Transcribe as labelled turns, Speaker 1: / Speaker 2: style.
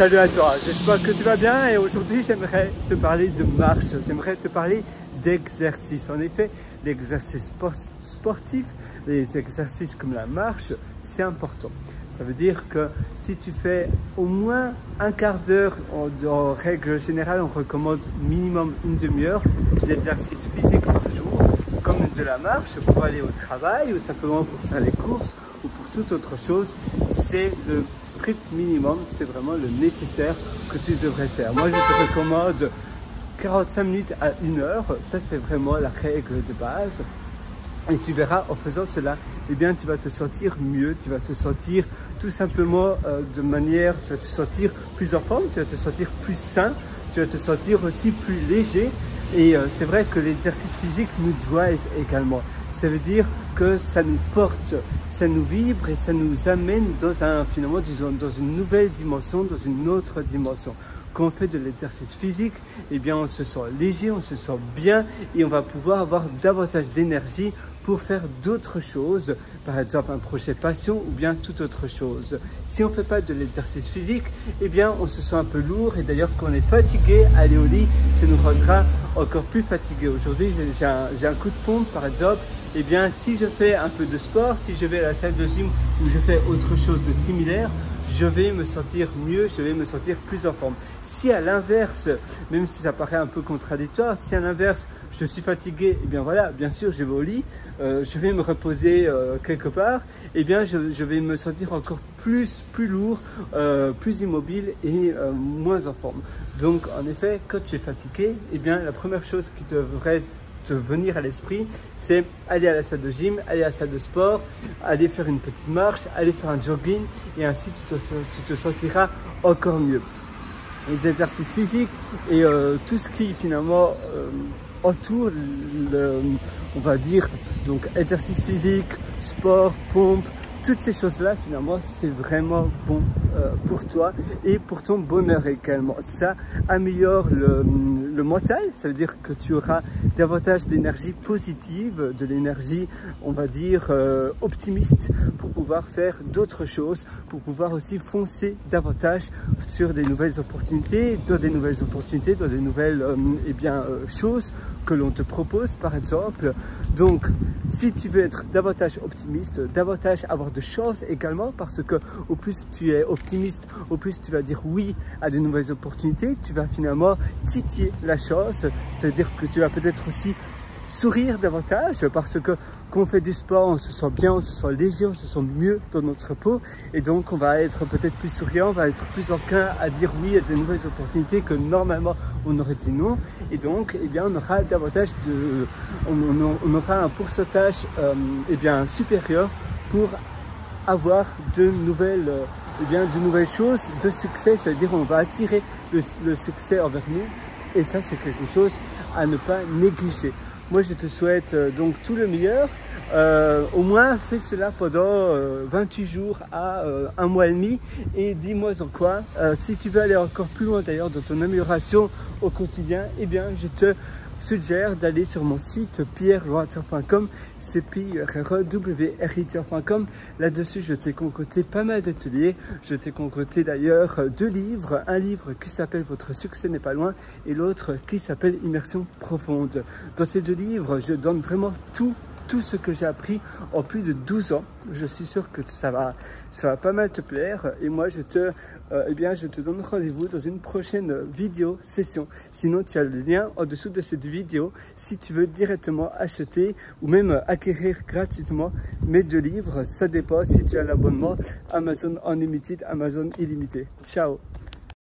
Speaker 1: Salut à toi, j'espère que tu vas bien et aujourd'hui j'aimerais te parler de marche, j'aimerais te parler d'exercice. En effet, l'exercice sportif, les exercices comme la marche, c'est important. Ça veut dire que si tu fais au moins un quart d'heure, en règle générale, on recommande minimum une demi-heure d'exercice physique par jour, comme de la marche pour aller au travail ou simplement pour faire les courses ou pour toute autre chose, c'est le strict minimum, c'est vraiment le nécessaire que tu devrais faire. Moi, je te recommande 45 minutes à 1 heure, ça c'est vraiment la règle de base. Et tu verras, en faisant cela, eh bien, tu vas te sentir mieux, tu vas te sentir tout simplement tu vas te sentir plus en forme, tu vas te sentir plus sain, tu vas te sentir aussi plus léger. Et c'est vrai que l'exercice physique nous drive également. Ça veut dire que ça nous porte, ça nous vibre et ça nous amène finalement, disons, dans une nouvelle dimension, dans une autre dimension. Quand on fait de l'exercice physique, eh bien, on se sent léger, on se sent bien et on va pouvoir avoir davantage d'énergie pour faire d'autres choses, par exemple un projet passion ou bien toute autre chose. Si on ne fait pas de l'exercice physique, eh bien, on se sent un peu lourd et d'ailleurs, quand on est fatigué, aller au lit, ça nous rendra encore plus fatigué. Aujourd'hui, j'ai un coup de pompe, par exemple. Eh bien, si je fais un peu de sport, si je vais à la salle de gym ou je fais autre chose de similaire, je vais me sentir mieux, je vais me sentir plus en forme. Si à l'inverse, même si ça paraît un peu contradictoire, si à l'inverse, je suis fatigué, eh bien voilà, bien sûr, je vais au lit, je vais me reposer quelque part, eh bien je vais me sentir encore plus lourd, plus immobile et moins en forme. Donc, en effet, quand tu es fatigué, eh bien la première chose qui devrait te venir à l'esprit, c'est aller à la salle de gym, aller à la salle de sport, aller faire une petite marche, aller faire un jogging et ainsi tu te sentiras encore mieux. Les exercices physiques et tout ce qui finalement entoure on va dire, donc exercice physique, sport, pompe, toutes ces choses-là, finalement, c'est vraiment bon pour toi et pour ton bonheur également. Ça améliore le mental, ça veut dire que tu auras davantage d'énergie positive, de l'énergie, on va dire, optimiste pour pouvoir faire d'autres choses, pour pouvoir aussi foncer davantage sur des nouvelles opportunités, dans des nouvelles choses que l'on te propose, par exemple. Donc, si tu veux être davantage optimiste, davantage avoir de chance également, parce que au plus tu es optimiste, au plus tu vas dire oui à de nouvelles opportunités, tu vas finalement titiller la chance. Ça veut dire que tu vas peut-être aussi sourire davantage parce que quand on fait du sport, on se sent bien, on se sent léger, on se sent mieux dans notre peau et donc on va être peut-être plus souriant, on va être plus enclin à dire oui à de nouvelles opportunités que normalement on aurait dit non et donc eh bien on aura davantage on aura un pourcentage supérieur pour avoir de nouvelles choses, de succès, c'est-à-dire on va attirer le succès envers nous et ça c'est quelque chose à ne pas négliger. Moi, je te souhaite donc tout le meilleur. Au moins, fais cela pendant 28 jours à 1 mois et demi. Et dis-moi en quoi, si tu veux aller encore plus loin d'ailleurs dans ton amélioration au quotidien, eh bien, je te suggère d'aller sur mon site pierrewriter.com, pierrewriter.com. Là-dessus, je t'ai concocté pas mal d'ateliers. Je t'ai concocté d'ailleurs 2 livres. Un livre qui s'appelle Votre succès n'est pas loin et l'autre qui s'appelle Immersion profonde. Dans ces 2 livres, je donne vraiment tout ce que j'ai appris en plus de 12 ans. Je suis sûr que ça va pas mal te plaire et moi je te donne rendez-vous dans une prochaine vidéo session. Sinon tu as le lien en dessous de cette vidéo si tu veux directement acheter ou même acquérir gratuitement mes 2 livres. Ça dépend si tu as l'abonnement Amazon Unlimited, Amazon illimité. Ciao.